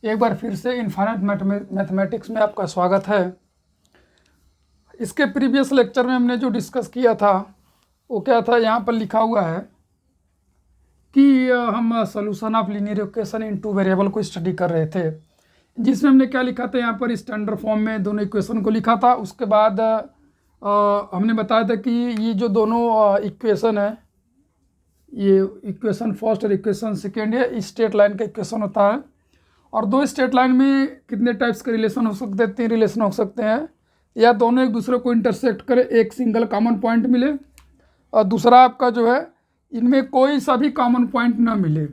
एक बार फिर से इनफाइनाइट मैथमेटिक्स में आपका स्वागत है। इसके प्रीवियस लेक्चर में हमने जो डिस्कस किया था वो क्या था, यहाँ पर लिखा हुआ है कि हम solution of linear equation in two variable को स्टडी कर रहे थे, जिसमें हमने क्या लिखा था, यहाँ पर स्टैंडर्ड फॉर्म में दोनों इक्वेशन को लिखा था। उसके बाद हमने बताया था कि ये जो दोनों इक्वेशन है, ये इक्वेशन फर्स्ट और इक्वेशन सेकेंड है, स्ट्रेट लाइन का इक्वेशन होता है। और दो स्ट्रेट लाइन में कितने टाइप्स के रिलेशन हो सकते हैं? 3 रिलेशन हो सकते हैं। या दोनों एक दूसरे को इंटरसेक्ट करें, एक सिंगल कॉमन पॉइंट मिले, और दूसरा आपका जो है इनमें कोई सा भी कॉमन पॉइंट ना मिले।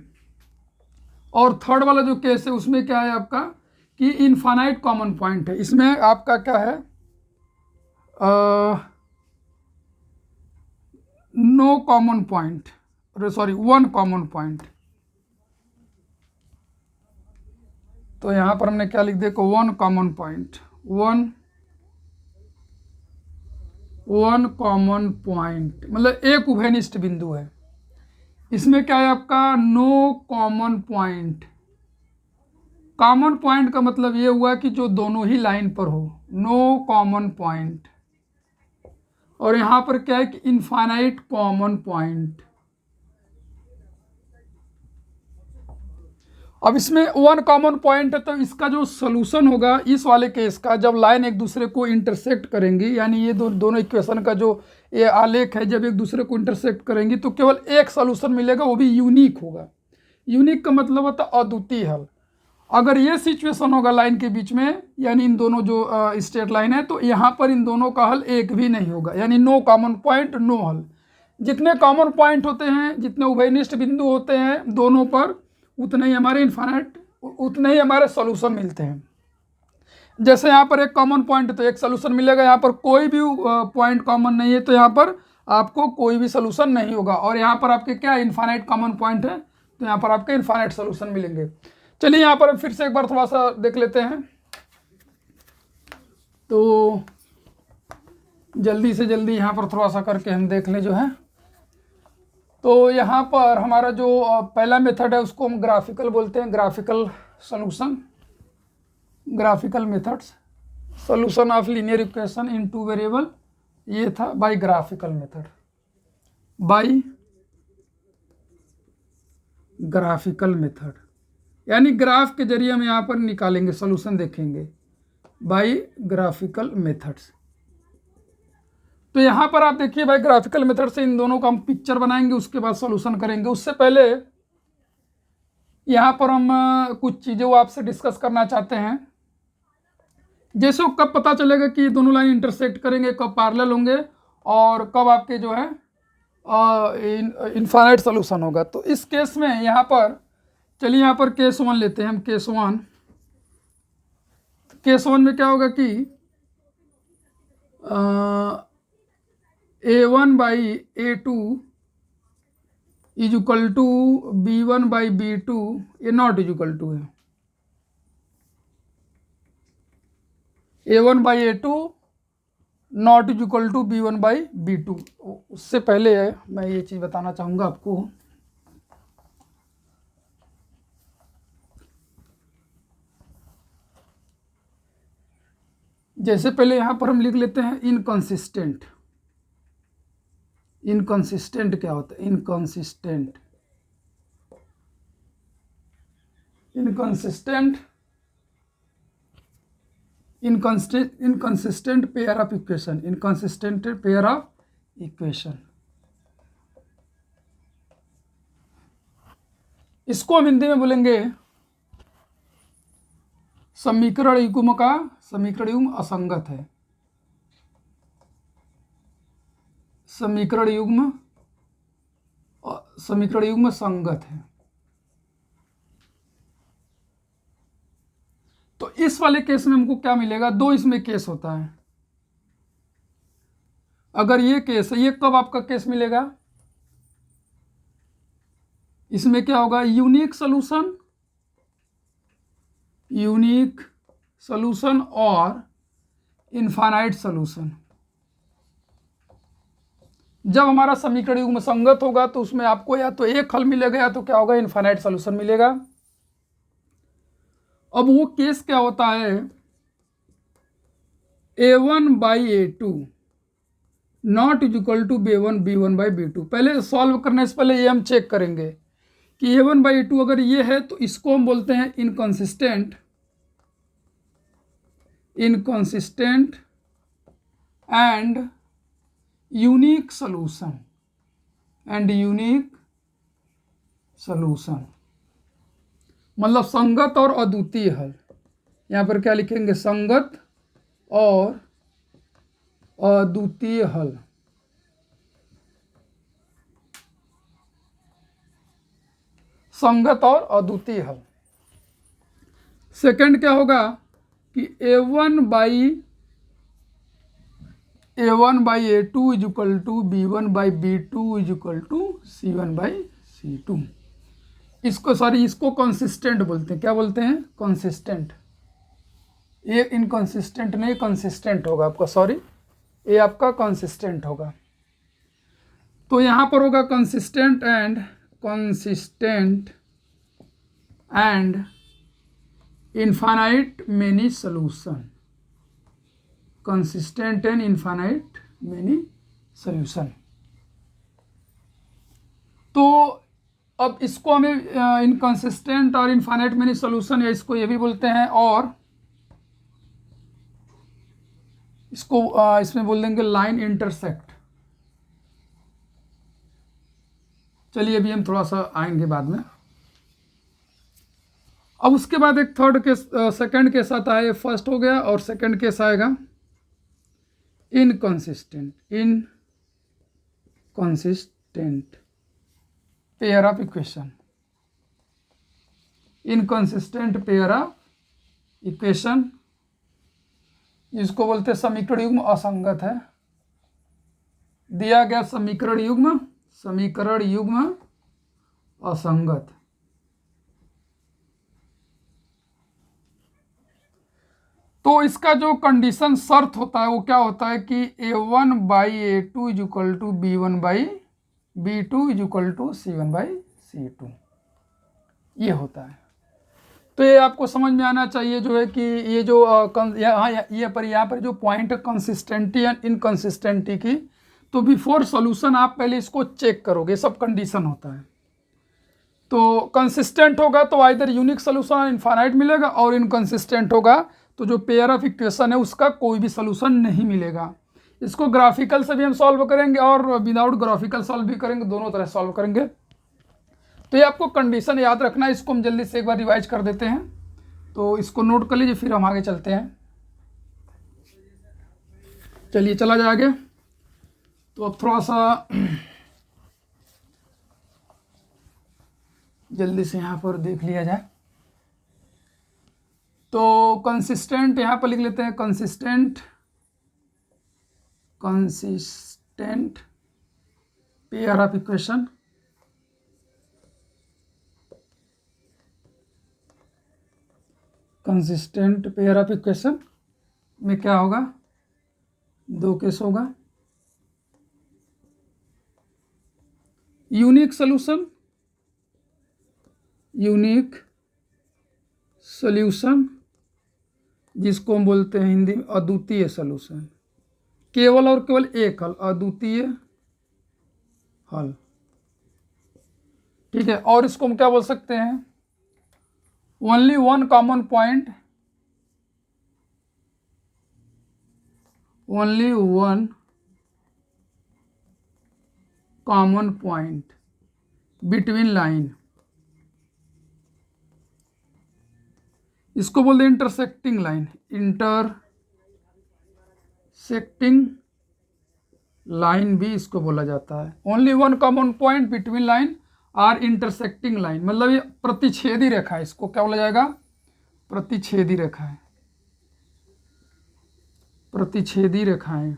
और थर्ड वाला जो केस है उसमें क्या है आपका कि इनफाइनाइट कॉमन पॉइंट है। इसमें आपका क्या है, no common point, sorry one common point. तो यहाँ पर हमने क्या लिख दिया, one common point, one common point मतलब एक उभयनिष्ठ बिंदु है। इसमें क्या है आपका, no common point. Common point का मतलब ये हुआ कि जो दोनों ही लाइन पर हो, नो कॉमन पॉइंट। और यहाँ पर क्या है कि इनफाइनाइट कॉमन पॉइंट। अब इसमें वन कॉमन पॉइंट है, तो इसका जो सोल्यूशन होगा इस वाले केस का, जब लाइन एक दूसरे को इंटरसेक्ट करेंगी, यानी ये दोनों इक्वेशन का जो ये आलेख है जब एक दूसरे को इंटरसेक्ट करेंगी तो केवल एक सोल्यूशन मिलेगा, वो भी यूनिक होगा। यूनिक का मतलब होता है अद्वितीय हल। अगर ये सिचुएशन होगा लाइन के बीच में, यानी इन दोनों जो स्ट्रेट लाइन है, तो यहाँ पर इन दोनों का हल एक भी नहीं होगा, यानी नो कॉमन पॉइंट, नो हल। जितने कॉमन पॉइंट होते हैं, जितने उभयनिष्ठ बिंदु होते हैं दोनों पर, उतने ही हमारे इनफाइनाइट, उतने ही हमारे सॉल्यूशन मिलते हैं। जैसे यहाँ पर एक कॉमन पॉइंट है तो एक सॉल्यूशन मिलेगा, यहाँ पर कोई भी पॉइंट कॉमन नहीं है तो यहाँ पर आपको कोई भी सॉल्यूशन नहीं होगा। और यहाँ पर आपके क्या इनफाइनाइट कॉमन पॉइंट है, तो यहाँ पर आपके इनफाइनाइट सॉल्यूशन मिलेंगे। चलिए यहाँ पर फिर से एक बार थोड़ा सा देख लेते हैं, तो जल्दी से जल्दी यहाँ पर थोड़ा सा करके हम देख लें जो है। तो यहाँ पर हमारा जो पहला मेथड है उसको हम ग्राफिकल बोलते हैं, graphical solution, graphical methods, solution of linear equation in two variable, ये था by graphical method, by graphical method, यानी ग्राफ के जरिए हम यहाँ पर निकालेंगे सॉल्यूशन, देखेंगे बाय ग्राफिकल मेथड्स। तो यहाँ पर आप देखिए भाई, ग्राफिकल मेथड से इन दोनों का हम पिक्चर बनाएंगे, उसके बाद सॉल्यूशन करेंगे। उससे पहले यहाँ पर हम कुछ चीज़ें वो आपसे डिस्कस करना चाहते हैं। जैसे वो कब पता चलेगा कि ये दोनों लाइन इंटरसेक्ट करेंगे, कब पैरेलल होंगे, और कब आपके जो है इनफाइनाइट सॉल्यूशन होगा। तो इस केस में यहाँ पर चलिए यहाँ पर केस 1 लेते हैं हम, केस 1। केस 1 में क्या होगा कि A1 by A2 is equal to B1 by B2, ये नॉट इज इक्वल टू है। A1 by A2 not is equal to B1 by B2। उससे पहले मैं ये चीज़ बताना चाहूँगा आपको, जैसे पहले यहाँ पर हम लिख लेते हैं इनकंसिस्टेंट। इनकंसिस्टेंट क्या होता है, inconsistent, inconsistent, inconsistent pair of equation, inconsistent pair of equation. इसको हम हिंदी में बोलेंगे समीकरण युग्म का, समीकरण युग्म असंगत है, समीकरण युग्म, समीकरण युग्म संगत है। तो इस वाले केस में हमको क्या मिलेगा, दो इसमें केस होता है। अगर ये केस है, ये कब आपका केस मिलेगा, इसमें क्या होगा, यूनिक सॉल्यूशन, यूनिक सॉल्यूशन और इनफाइनाइट सॉल्यूशन। जब हमारा समीकरण युग्म संगत होगा तो उसमें आपको या तो एक हल मिलेगा या तो क्या होगा, इनफाइनाइट सॉल्यूशन मिलेगा। अब वो केस क्या होता है, a1/a2 not equal to b1/b2। पहले सॉल्व करने से पहले ये हम चेक करेंगे कि a1/a2 अगर ये है तो इसको हम बोलते हैं इनकंसिस्टेंट एंड यूनिक सॉल्यूशन, मतलब संगत और अद्वितीय हल। यहाँ पर क्या लिखेंगे, संगत और अद्वितीय हल। संगत और अद्वितीय हल। सेकंड क्या होगा कि a1/a2 is equal to b1/b2 is equal to c1/c2। इसको कंसिस्टेंट बोलते हैं। क्या बोलते हैं, कंसिस्टेंट। ये इनकंसिस्टेंट नहीं, कंसिस्टेंट होगा आपका, सॉरी, ये आपका कंसिस्टेंट होगा। तो यहाँ पर होगा consistent and infinite many solution. Consistent and infinite many solution. तो अब इसको हमें इनकंसिस्टेंट और इनफाइनाइट मेनी सॉल्यूशन, या इसको ये भी बोलते हैं, और इसको इसमें बोल देंगे लाइन इंटरसेक्ट। चलिए अभी हम थोड़ा सा आएंगे बाद में। अब उसके बाद एक थर्ड केस, सेकंड केस आता है। फर्स्ट हो गया और सेकंड केस आएगा inconsistent pair of equation. Inconsistent pair of equation, इसको बोलते हैं समीकरण युग्म असंगत है। दिया गया समीकरण युग्म असंगत। तो इसका जो कंडीशन शर्त होता है वो क्या होता है कि a1/a2 is equal to b1/b2 is equal to c1/c2, ये होता है। तो ये आपको समझ में आना चाहिए जो है कि ये जो यहाँ पर जो पॉइंट है कंसिस्टेंटी एंड इनकंसिस्टेंटी की, तो बिफोर सॉल्यूशन आप पहले इसको चेक करोगे, सब कंडीशन होता है। तो कंसिस्टेंट होगा तो आइदर यूनिक सॉल्यूशन इनफाइनाइट मिलेगा, और इनकंसिस्टेंट होगा तो जो पेयर ऑफ इक्वेशन है उसका कोई भी सॉल्यूशन नहीं मिलेगा। इसको ग्राफिकल से भी हम सॉल्व करेंगे और विदाउट ग्राफिकल सॉल्व भी करेंगे, दोनों तरह सॉल्व करेंगे। तो ये आपको कंडीशन याद रखना है। इसको हम जल्दी से एक बार रिवाइज कर देते हैं, तो इसको नोट कर लीजिए, फिर हम आगे चलते हैं। चलिए चला जाए आगे। तो अब थोड़ा सा जल्दी से यहाँ पर देख लिया जाए। तो कंसिस्टेंट यहाँ पर लिख लेते हैं, consistent pair of equation. Consistent pair of equation में क्या होगा, दो केस होगा, यूनिक सॉल्यूशन, जिसको हम बोलते हैं हिंदी में अद्वितीय सॉल्यूशन। केवल और केवल एक हल, अद्वितीय हल, ठीक है। और इसको हम क्या बोल सकते हैं, only one common point, only one common point between line, इसको बोलते हैं इंटरसेक्टिंग लाइन। इंटरसेक्टिंग लाइन भी इसको बोला जाता है। Only one common point between line are intersecting line, मतलब ये प्रतिच्छेदी रेखा है, इसको क्या बोला जाएगा, प्रतिच्छेदी रेखा है, प्रतिच्छेदी रेखाएं।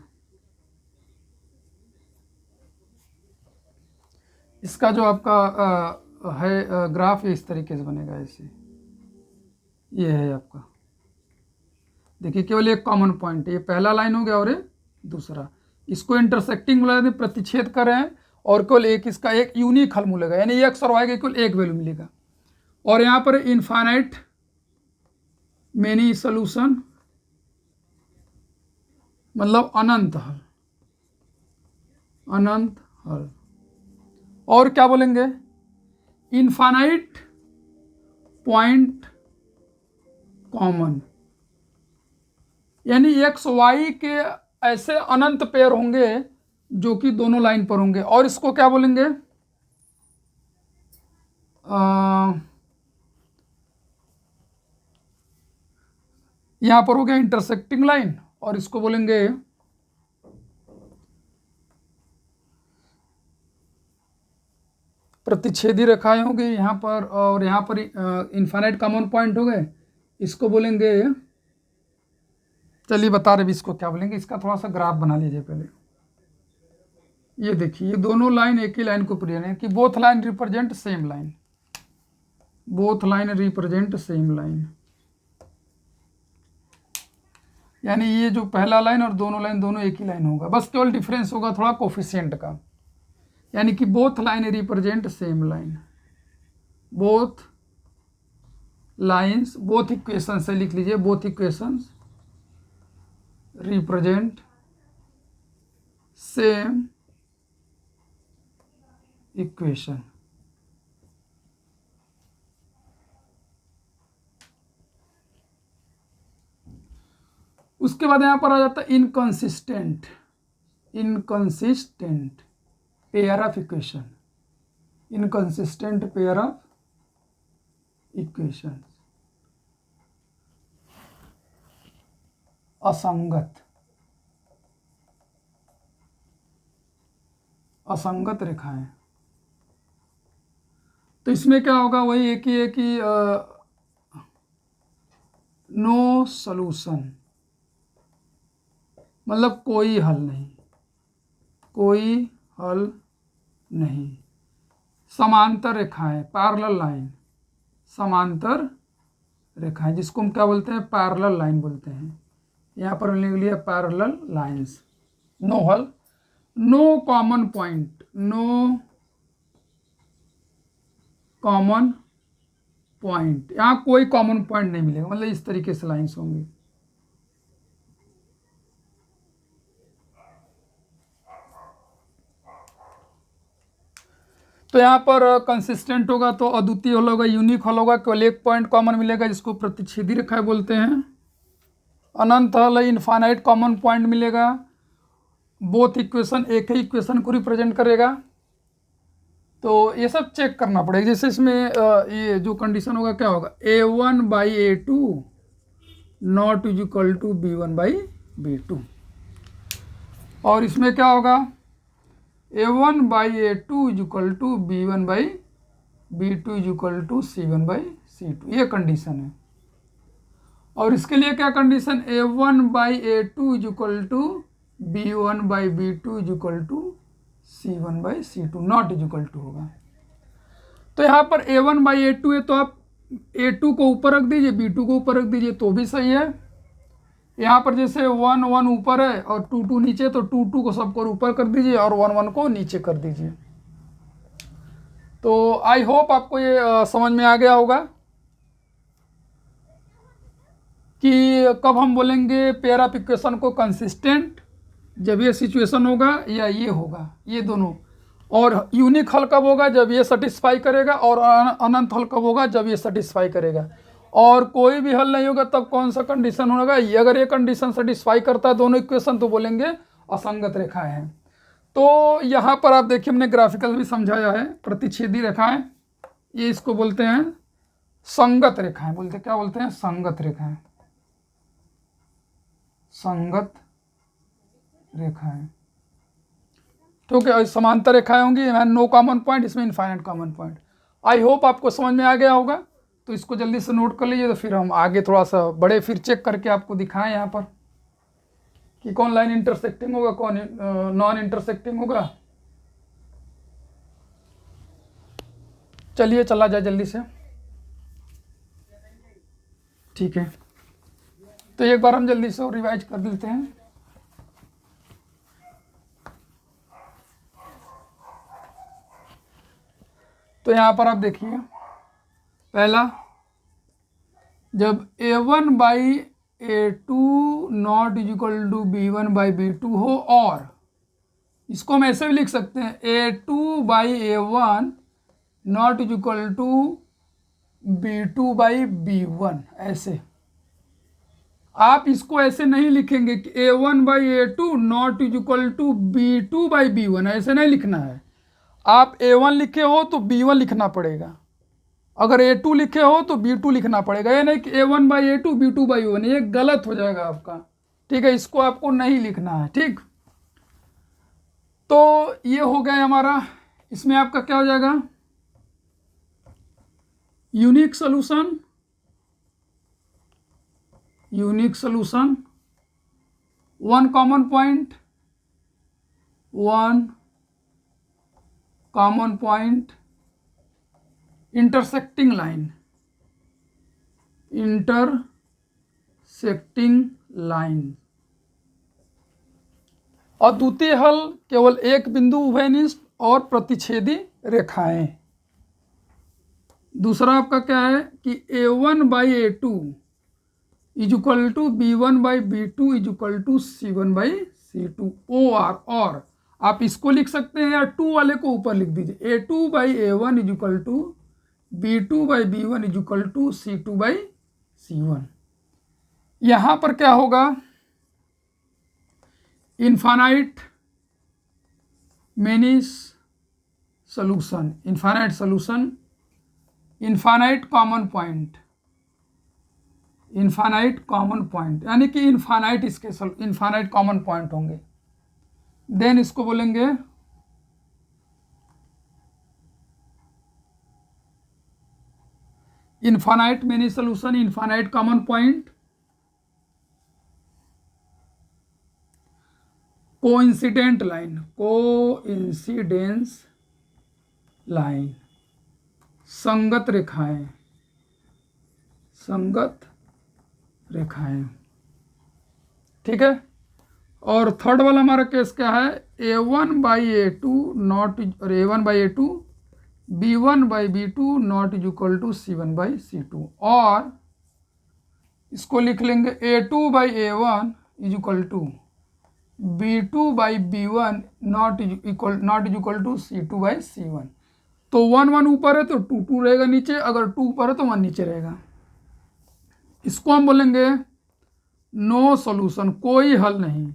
इसका जो आपका है ग्राफ इस तरीके से बनेगा, ऐसे ये है आपका। देखिए केवल एक कॉमन पॉइंट है, ये पहला लाइन हो गया और ये दूसरा, इसको इंटरसेक्टिंग बोला जाता है, प्रतिच्छेद कर रहे हैं, और केवल एक इसका एक यूनिक हल मिलेगा, यानी एक्स और वाई का केवल एक वैल्यू मिलेगा। और यहाँ पर इनफाइनाइट मेनी सॉल्यूशन मतलब अनंत हल, अनंत हल। और क्या बोलेंगे, इनफाइनाइट पॉइंट कॉमन, यानी एक्स वाई के ऐसे अनंत पेयर होंगे जो कि दोनों लाइन पर होंगे। और इसको क्या बोलेंगे, यहां पर हो गया इंटरसेक्टिंग लाइन, और इसको बोलेंगे प्रतिच्छेदी रेखाएं होंगी यहाँ पर, और यहाँ पर इनफाइनाइट कॉमन पॉइंट हो गए, इसको बोलेंगे, चलिए बता रहे भी इसको क्या बोलेंगे। इसका थोड़ा सा ग्राफ बना लीजिए पहले। ये देखिए, ये दोनों लाइन एक ही लाइन को प्रेजेंट है कि both line represent same line, both line represent same line, यानी ये जो पहला लाइन और दोनों लाइन दोनों एक ही लाइन होगा, बस केवल डिफरेंस होगा थोड़ा कोफिशिएंट का, यानी कि both line represent same line, both lines, both equation से लिख लीजिए, both equations represent same equation. उसके बाद यहां पर आ जाता है inconsistent, inconsistent pair of equation, inconsistent pair of equation, असंगत, असंगत रेखाएं। तो इसमें क्या होगा, वही एक ही है कि नो सॉल्यूशन, मतलब कोई हल नहीं, कोई हल नहीं। समांतर रेखाएं, पैरेलल लाइन, समांतर रेखाएं जिसको हम क्या बोलते हैं, पैरेलल लाइन बोलते हैं। यहाँ पर हमने लिख लिया पैरेलल लाइंस। नो हल, no common point, no common point, यहाँ कोई कॉमन पॉइंट नहीं मिलेगा, मतलब इस तरीके से लाइंस होंगी। तो यहाँ पर कंसिस्टेंट होगा तो अद्वितीय हल होगा, यूनिक हल होगा, केवल एक पॉइंट कॉमन मिलेगा जिसको प्रतिच्छेदी रेखाएं बोलते हैं। अनंत हल है, इनफाइनाइट कॉमन पॉइंट मिलेगा, बोथ इक्वेशन एक ही इक्वेशन को रिप्रेजेंट करेगा। तो ये सब चेक करना पड़ेगा, जैसे इसमें ये जो कंडीशन होगा क्या होगा, A1/A2 not is equal to B1/B2, और इसमें क्या होगा, A1/A2 is equal to B1/B2 is equal to C1/C2, ये कंडीशन है। और इसके लिए क्या condition, A1/A2 is equal to B1/B2 is equal to C1/C2 not is equal to होगा। तो यहाँ पर A1/A2 है तो आप A2 को ऊपर रख दीजिए, B2 को ऊपर रख दीजिए तो भी सही है। यहाँ पर जैसे 1 1 ऊपर है और 2 2 नीचे, तो 2 2 को सबको ऊपर कर दीजिए और 1 1 को नीचे कर दीजिए। तो आई होप आपको ये समझ में आ गया होगा कि कब हम बोलेंगे पेयर ऑफ इक्वेशन को कंसिस्टेंट, जब ये सिचुएशन होगा या ये होगा, ये दोनों। और यूनिक हल कब होगा, जब ये सेटिस्फाई करेगा, और अनंत हल कब होगा, जब ये सेटिस्फाई करेगा। और कोई भी हल नहीं होगा तब कौन सा कंडीशन होगा, अगर ये कंडीशन सेटिस्फाई करता है दोनों इक्वेशन तो बोलेंगे असंगत रेखाएं हैं। तो यहाँ पर आप देखिए हमने ग्राफिकल भी समझाया है, प्रतिच्छेदी रेखाएं, ये इसको बोलते हैं संगत रेखाएं, बोलते क्या बोलते हैं, संगत रेखाएं, संगत रेखाएं। ठीक है, समांतर रेखाएं होंगी, नो कॉमन पॉइंट, इसमें infinite common point. I hope आपको समझ में आ गया होगा, तो इसको जल्दी से नोट कर लीजिए, तो फिर हम आगे थोड़ा सा बड़े फिर चेक करके आपको दिखाएं यहाँ पर कि कौन लाइन इंटरसेक्टिंग होगा, कौन नॉन इंटरसेक्टिंग होगा। चलिए चला जाए जल्दी से, ठीक है। तो एक बार हम जल्दी से रिवाइज कर लेते हैं। तो यहाँ पर आप देखिए, पहला जब a1/a2 not is equal to b1/b2 हो, और इसको हम ऐसे भी लिख सकते हैं a2/a1 not is equal to b2/b1। ऐसे आप इसको ऐसे नहीं लिखेंगे कि a1/a2 not is equal to b2/b1, ऐसे नहीं लिखना है। आप a1 लिखे हो तो b1 लिखना पड़ेगा, अगर a2 लिखे हो तो b2 लिखना पड़ेगा। ये नहीं कि a1/a2 b2/b1, ये गलत हो जाएगा आपका, ठीक है। इसको आपको नहीं लिखना है, ठीक। तो ये हो गया हमारा, इसमें आपका क्या हो जाएगा, unique solution, one common point, intersecting line. अद्वितीय हल केवल एक बिंदु उभयनिष्ठ और प्रतिच्छेदी रेखाएं। दूसरा आपका क्या है कि a1/a2 is equal to b1/b2 is equal to c1/c2 और आप इसको लिख सकते हैं या 2 वाले को ऊपर लिख दीजिए, a2/a1 is equal to b2/b1 is equal to c2/c1। यहाँ पर क्या होगा, infinite many solution, infinite solution, infinite common point, यानी कि इनफाइनाइट इसके इनफाइनाइट कॉमन पॉइंट होंगे। देन इसको बोलेंगे infinite many solution, infinite common point, coincident line, संगत रेखाएं, ठीक है। और थर्ड वाला हमारा केस क्या है, a1/a2 नॉट और a1/a2 b1/b2 not is equal to c1/c2, और इसको लिख लेंगे a2/a1 is equal to b2/b1 not is equal to c2/c1। तो 1 1 ऊपर है तो 2 2 रहेगा नीचे, अगर 2 ऊपर है तो 1 नीचे रहेगा। इसको हम बोलेंगे नो सॉल्यूशन, कोई हल नहीं,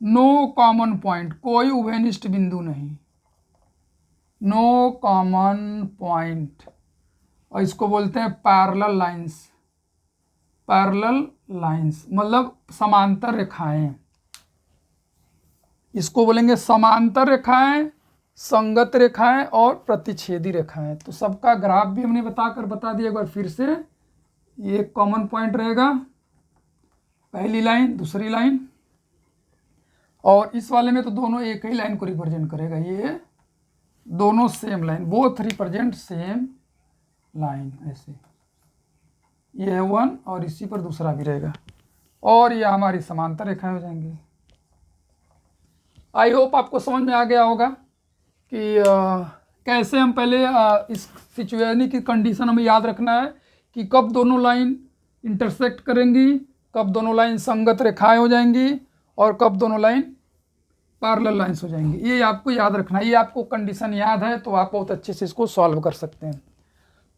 नो कॉमन पॉइंट, कोई उभयनिष्ठ बिंदु नहीं, नो कॉमन पॉइंट। और इसको बोलते हैं पैरेलल लाइंस, मतलब समांतर रेखाएं। इसको बोलेंगे समांतर रेखाएं, संगत रेखाएं और प्रतिच्छेदी रेखाएं। तो सबका ग्राफ भी हमने बता दिया एक बार फिर से। ये कॉमन पॉइंट रहेगा, पहली लाइन, दूसरी लाइन, और इस वाले में तो दोनों एक ही लाइन को रिप्रेजेंट करेगा। ये दोनों same line, both represent same line, ऐसे। ये है 1 और इसी पर दूसरा भी रहेगा, और ये हमारी समांतर रेखाएं हो जाएंगी। आई होप आपको समझ में आ गया होगा कि कैसे हम पहले इस सिचुएशन की कंडीशन हमें याद रखना है कि कब दोनों लाइन इंटरसेक्ट करेंगी, कब दोनों लाइन संगत रेखाएं हो जाएंगी, और कब दोनों लाइन पैरेलल लाइंस हो जाएंगी। ये आपको याद रखना है, ये आपको कंडीशन याद है तो आप बहुत अच्छे से इसको सॉल्व कर सकते हैं।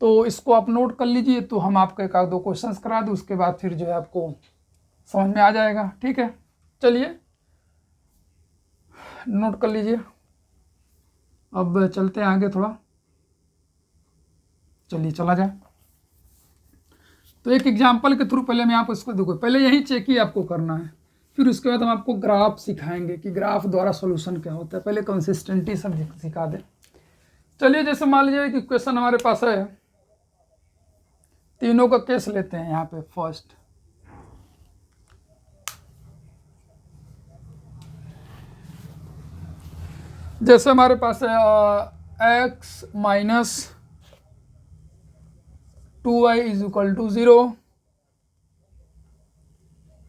तो इसको आप नोट कर लीजिए, तो हम आपको 1 आध 2 क्वेश्चंस करा दें, उसके बाद फिर जो है आपको समझ में आ जाएगा, ठीक है। चलिए नोट कर लीजिए, अब चलते हैं आगे थोड़ा, चलिए चला जाए। तो एक एग्जाम्पल के थ्रू पहले मैं आपको इसको देखो, पहले यही चेक ही आपको करना है, फिर उसके बाद हम आपको ग्राफ सिखाएंगे कि ग्राफ द्वारा सॉल्यूशन क्या होता है। पहले कंसिस्टेंटी सब सिखा दें। चलिए जैसे मान लीजिए कि क्वेश्चन हमारे पास है, तीनों का केस लेते हैं यहाँ पे। फर्स्ट जैसे हमारे पास है x minus 2y is equal to 0।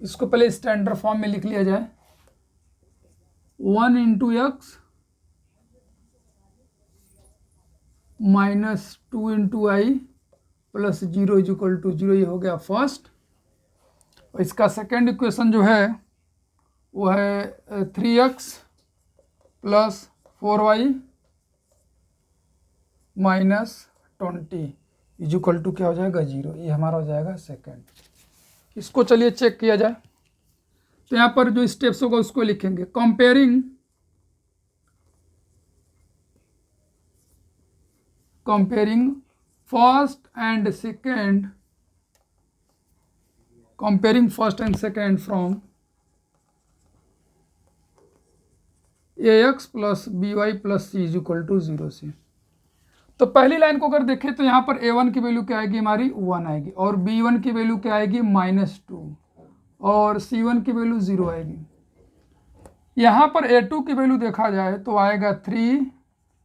इसको पहले स्टैंडर्ड फॉर्म में लिख लिया जाए, 1 into x minus 2 into y plus 0 is equal to 0, ये हो गया फर्स्ट। और इसका सेकेंड इक्वेशन जो है वो है 3x plus 4y minus 20 is equal to क्या हो जाएगा 0, ये हमारा हो जाएगा सेकेंड। इसको चलिए चेक किया जाए। तो यहाँ पर जो स्टेप्स होगा उसको लिखेंगे। Comparing first and second from ax plus by plus c is equal to 0 से। तो पहली लाइन को अगर देखें तो यहाँ पर a1 की वैल्यू क्या आएगी हमारी 1 आएगी, और b1 की वैल्यू क्या आएगी -2, और c1 की वैल्यू 0 आएगी। यहाँ पर a2 की वैल्यू देखा जाए तो आएगा 3,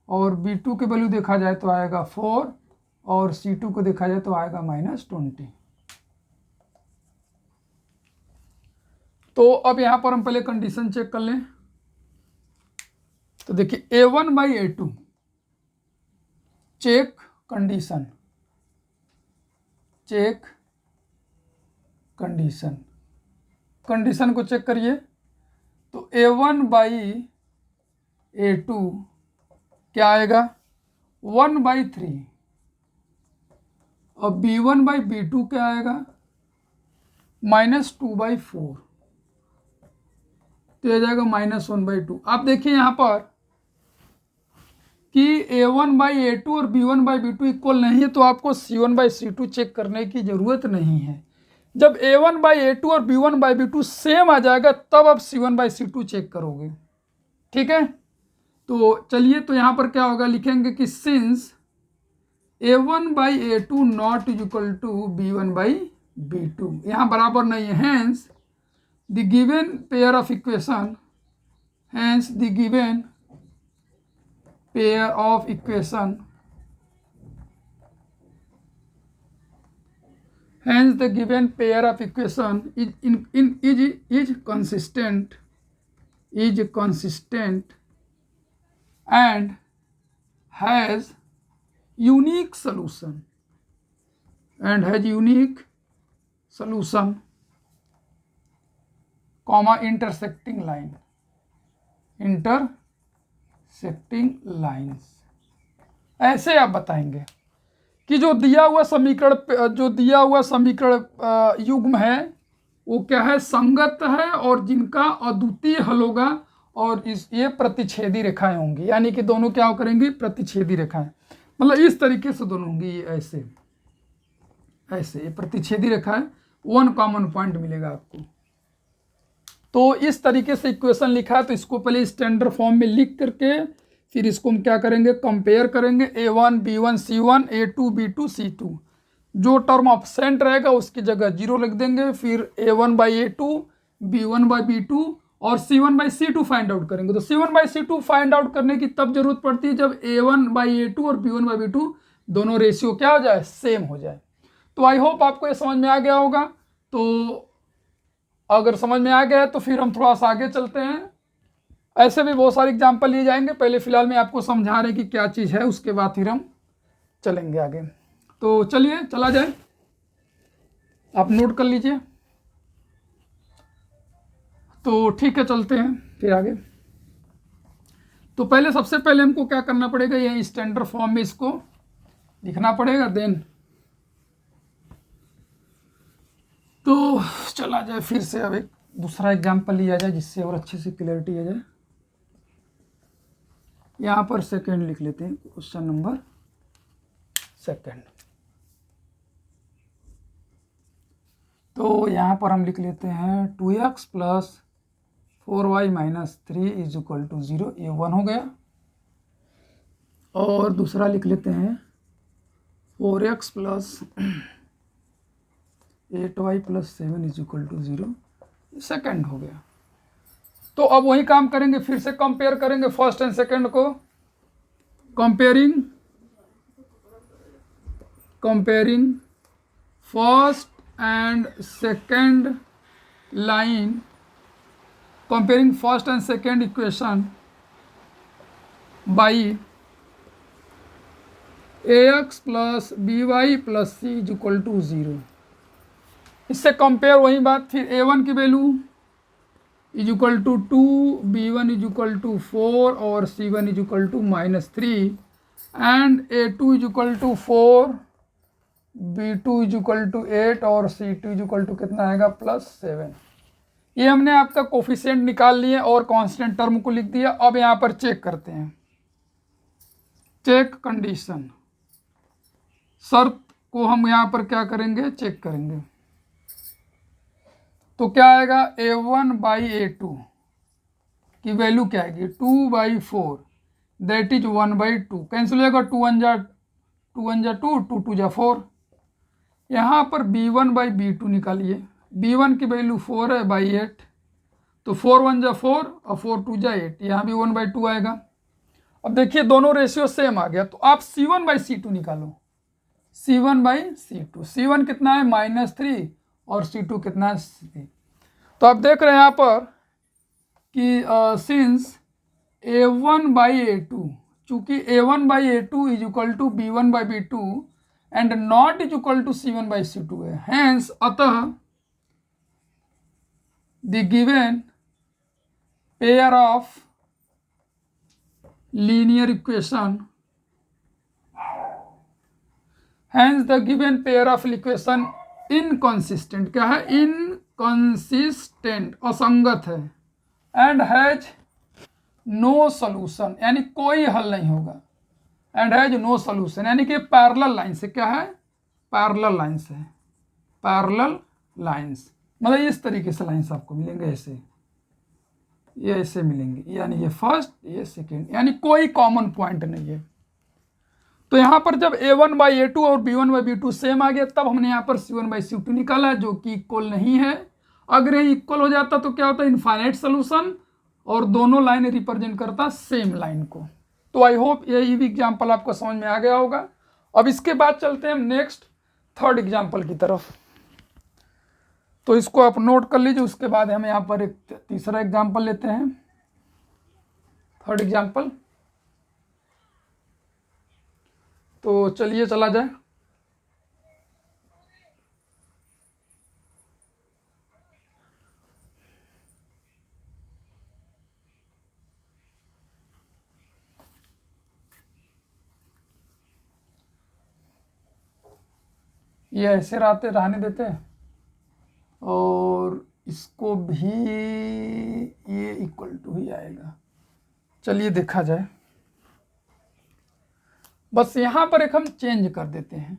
और b2 की वैल्यू देखा जाए तो आएगा 4, और c2 को देखा जाए तो आएगा -20। तो अब यहाँ पर हम पहले कंडीशन चेक कर लें। तो देखिए a1 by a2 check condition को चेक करिए। तो a1 बाई a2 क्या आएगा 1/3, और b1 बाई b2 क्या आएगा -2/4, तो ये जाएगा -1/2। आप देखिए यहाँ पर कि a1 बाई a2 और b1 बाई b2 इक्वल नहीं है, तो आपको c1 बाई c2 चेक करने की ज़रूरत नहीं है। जब a1 बाई a2 और b1 बाई b2 सेम आ जाएगा तब आप c1 बाई c2 चेक करोगे, ठीक है। तो चलिए, तो यहाँ पर क्या होगा, लिखेंगे कि since a1 by a2 not is equal to b1 by b2, यहाँ बराबर नहीं है, hence the given pair of equation, pair of equation, hence the given pair of equation is consistent and has unique solution, comma intersecting lines. ऐसे आप बताएंगे कि जो दिया हुआ समीकरण युग्म है वो क्या है, संगत है, और जिनका अद्वितीय हल होगा, और ये प्रतिच्छेदी रेखाएं होंगी, यानी कि दोनों क्या करेंगी, प्रतिच्छेदी रेखाएं, मतलब इस तरीके से दोनों होंगी, ये ऐसे ये प्रतिच्छेदी रेखाएं, वन कॉमन पॉइंट मिलेगा आपको। तो इस तरीके से इक्वेशन लिखा है, तो इसको पहले स्टैंडर्ड फॉर्म में लिख करके फिर इसको हम क्या करेंगे, कंपेयर करेंगे a1 b1 c1 a2 b2 c2, जो टर्म ऑब्सेंट रहेगा उसकी जगह 0 लिख देंगे, फिर a1 by a2 b1 by b2 और c1 by c2 find out करेंगे। तो c1 by c2 find out करने की तब जरूरत पड़ती है जब a1 बाई a2 और b1 बाई b2 दोनों रेशियो क्या हो जाए, सेम हो जाए। तो आई होप आपको ये समझ में आ गया होगा। तो अगर समझ में आ गया है तो फिर हम थोड़ा सा आगे चलते हैं। ऐसे भी बहुत सारे एग्जाम्पल लिए जाएंगे, पहले फिलहाल मैं आपको समझा रहे कि क्या चीज़ है, उसके बाद फिर हम चलेंगे आगे। तो चलिए चला जाए, आप नोट कर लीजिए। तो ठीक है, चलते हैं फिर आगे। तो पहले सबसे पहले हमको क्या करना पड़ेगा, ये स्टैंडर्ड फॉर्म में इसको लिखना पड़ेगा, देन तो चला जाए फिर से। अब एक दूसरा एग्जाम्पल लिया जाए जिससे और अच्छे से क्लियरिटी आ जाए। यहाँ पर सेकंड लिख लेते हैं, क्वेश्चन नंबर सेकंड। तो यहाँ पर हम लिख लेते हैं 2x plus 4y minus 3 is equal to 0, ये 1 हो गया। और दूसरा लिख लेते हैं 4x plus 8y plus 7 is equal to 0, second हो गया। तो अब वही काम करेंगे, फिर से कंपेयर करेंगे फर्स्ट एंड सेकेंड को। Comparing first and second line, comparing first and second equation by ax plus b y plus c is equal to 0। इससे कंपेयर वही बात, फिर a1 की value is equal to 2, b1 is equal to 4 और c1 is equal to -3 and a2 is equal to 4, b2 is equal to 8 और c2 is equal to कितना आएगा +7। ये हमने आपका कोफिशिएंट निकाल लिए और कांस्टेंट टर्म को लिख दिया। अब यहाँ पर चेक करते हैं, चेक कंडीशन, शर्त को हम यहाँ पर क्या करेंगे, चेक करेंगे। तो क्या आएगा, a1/a2 की वैल्यू क्या आएगी 2/4, दैट इज 1/2। कैंसिल हो जाएगा, 2 1 जा 2, 2 2 जा 4। यहाँ पर b1/b2 निकालिए, b1 की वैल्यू 4 है बाई 8, तो 4 1 जा 4 और 4 2 जा 8, यहाँ भी 1/2 आएगा। अब देखिए दोनों रेशियो सेम आ गया, तो आप c1/c2 निकालो, c1/c2, c1 कितना है -3 और c2 कितना है 3। तो आप देख रहे हैं यहाँ पर कि सिंस a1/a2, चूंकि a1/a2 is equal to b1/b2 and not is equal to c1/c2 है, हैंस अतः the given pair of linear equation, hence the given pair of equation inconsistent, क्या है, इनकंसिस्टेंट, असंगत है, एंड हैज नो सॉल्यूशन, यानी कोई हल नहीं होगा, एंड हैज नो सॉल्यूशन यानी कि पैरेलल लाइन से, क्या है, पैरेलल लाइन से, पैरेलल लाइंस मतलब इस तरीके से लाइंस आपको मिलेंगे, ऐसे ये ऐसे मिलेंगे, यानी ये फर्स्ट ये सेकेंड, यानी कोई कॉमन पॉइंट नहीं है। तो यहाँ पर जब a1/a2 और b1/b2 सेम आ गया, तब हमने यहाँ पर c1/c2 निकाला जो कि इक्वल नहीं है। अगर ये इक्वल हो जाता तो क्या होता, इनफाइनाइट सोल्यूशन, और दोनों लाइन रिप्रेजेंट करता सेम लाइन को। तो आई होप ये एग्जाम्पल आपको समझ में आ गया होगा। अब इसके बाद चलते हैं हम नेक्स्ट थर्ड एग्जाम्पल की तरफ, तो इसको आप नोट कर लीजिए। उसके बाद हम यहाँ पर एक तीसरा एग्जाम्पल लेते हैं, थर्ड एग्जाम्पल। तो चलिए चला जाए। ये ऐसे रहने देते हैं और इसको भी ये इक्वल टू ही आएगा। चलिए देखा जाए, बस यहाँ पर एक हम चेंज कर देते हैं।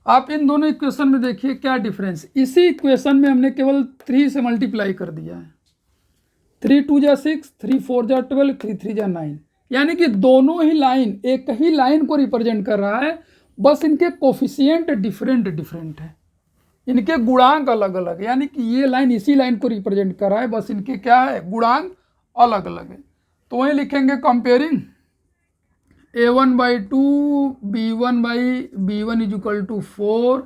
आप इन दोनों इक्वेशन में देखिए क्या डिफरेंस, इसी इक्वेशन में हमने केवल 3 से मल्टीप्लाई कर दिया है, 3 2 जा 6, 3 4 जा 12, 3 3 जा 9, यानी कि दोनों ही लाइन एक ही लाइन को रिप्रेजेंट कर रहा है, बस इनके कोफिशिएंट डिफरेंट डिफरेंट है, इनके गुणांक अलग अलग है। यानी कि ये लाइन इसी लाइन को रिप्रेजेंट कर रहा है, बस इनके क्या है, गुणांक अलग अलग है। तो वहीं लिखेंगे comparing a1/2 b1/b1 is equal to 4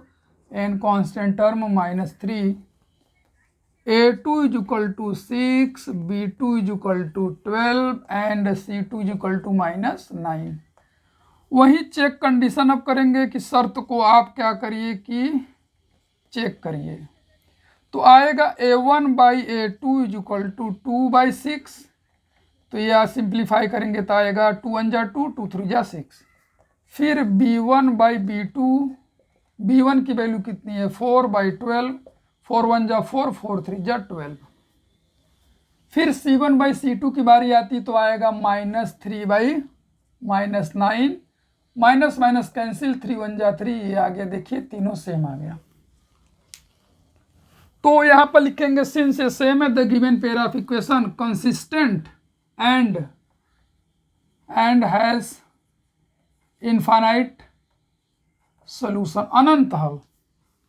and constant term -3, a2 is equal to 6, b2 is equal to 12 and c2 is equal to -9। वही चेक कंडीशन अब करेंगे कि शर्त को आप क्या करिए कि चेक करिए। तो आएगा a1/a2 इज इक्वल टू 2/6, तो यह सिंप्लीफाई करेंगे तो आएगा 2 1 जा 2, 2 3 जा 6। फिर b1/b2, b1 की वैल्यू कितनी है 4/12, 4 1 जा 4, 4 3 जा 12। फिर c1/c2 की बारी आती तो आएगा -3/9, माइनस माइनस कैंसिल, 3 1 जा 3, ये आ गया, देखिए तीनों सेम आ गया। तो यहाँ पर लिखेंगे सिंस ए सेम है the given pair of equation consistent and has infinite solution, अनंत हल।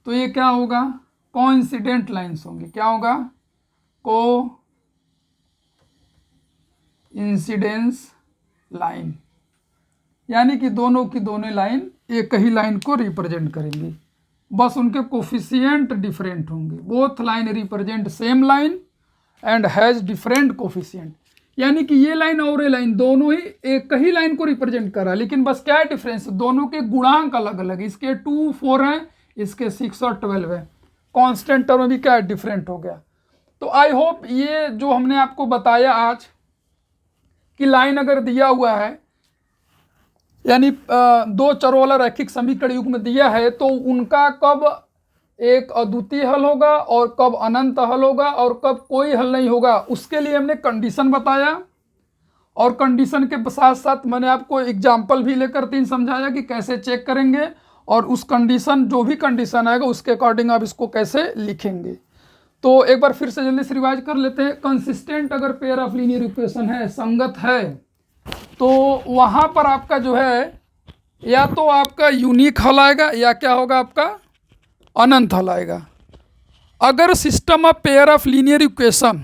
तो ये क्या होगा, कोइंसिडेंट लाइंस होंगी, क्या होगा, को इंसिडेंस लाइन, यानी कि दोनों की दोनों लाइन एक ही लाइन को रिप्रेजेंट करेंगी, बस उनके कोफिशिएंट डिफरेंट होंगे। Both line represent same line and has different coefficient, यानी कि ये लाइन और ये लाइन दोनों ही एक ही लाइन को रिप्रेजेंट कर रहा है, लेकिन बस क्या है डिफरेंस, दोनों के गुणांक अलग अलग, इसके 2 4 हैं, इसके 6 और 12 है। कांस्टेंट टर्म में भी क्या है डिफरेंट हो गया। तो आई होप ये जो हमने आपको बताया आज कि लाइन अगर दिया हुआ है, यानी दो चरों वाला रैखिक समीकरण युग्म दिया है, तो उनका कब एक अद्वितीय हल होगा और कब अनंत हल होगा और कब कोई हल नहीं होगा, उसके लिए हमने कंडीशन बताया। और कंडीशन के साथ साथ मैंने आपको एग्जाम्पल भी लेकर 3 समझाया कि कैसे चेक करेंगे, और उस कंडीशन जो भी कंडीशन आएगा उसके अकॉर्डिंग आप इसको कैसे लिखेंगे। तो एक बार फिर से जल्दी से रिवाइज कर लेते हैं। कंसिस्टेंट अगर पेयर ऑफ लीनियर इक्वेशन है, संगत है, तो वहाँ पर आपका जो है या तो आपका यूनिक हल आएगा या क्या होगा आपका अनंत हल आएगा। अगर system of pair of linear equation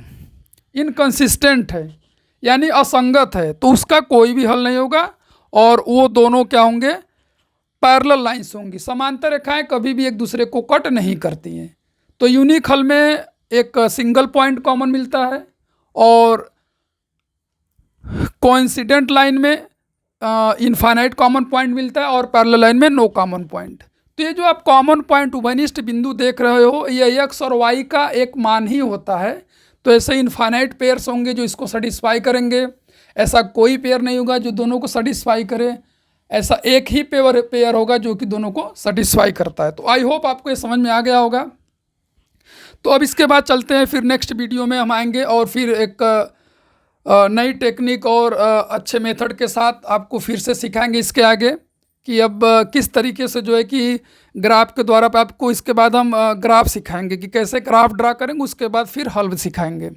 inconsistent है यानी असंगत है, तो उसका कोई भी हल नहीं होगा, और वो दोनों क्या होंगे पैरेलल लाइंस होंगी। समांतर रेखाएं कभी भी एक दूसरे को कट नहीं करती हैं। तो यूनिक हल में एक सिंगल पॉइंट कॉमन मिलता है, और कोइंसिडेंट लाइन में इनफाइनाइट कॉमन पॉइंट मिलता है, और पैरेलल लाइन में नो कॉमन पॉइंट। तो ये जो आप कॉमन पॉइंट उभयनिष्ठ बिंदु देख रहे हो, ये एक्स और वाई का एक मान ही होता है। तो ऐसे इनफाइनाइट पेयर्स होंगे जो इसको सेटिस्फाई करेंगे, ऐसा कोई पेयर नहीं होगा जो दोनों को सेटिस्फाई करे, ऐसा एक ही पेयर होगा जो कि दोनों को सेटिस्फाई करता है। तो आई होप आपको ये समझ में आ गया होगा। तो अब इसके बाद चलते हैं, फिर नेक्स्ट वीडियो में हम आएंगे और फिर एक नई टेक्निक और अच्छे मेथड के साथ आपको फिर से सिखाएंगे इसके आगे कि अब किस तरीके से जो है कि ग्राफ के द्वारा पे आपको इसके बाद हम ग्राफ सिखाएंगे कि कैसे ग्राफ ड्रा करेंगे, उसके बाद फिर हल सिखाएंगे।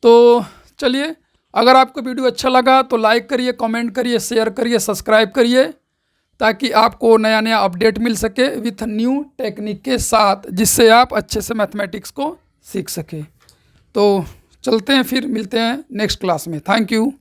तो चलिए, अगर आपको वीडियो अच्छा लगा तो लाइक करिए, कमेंट करिए, शेयर करिए, सब्सक्राइब करिए, ताकि आपको नया नया अपडेट मिल सके विथ न्यू टेक्निक के साथ, जिससे आप अच्छे से मैथमेटिक्स को सीख सके। तो चलते हैं, फिर मिलते हैं नेक्स्ट क्लास में। Thank you.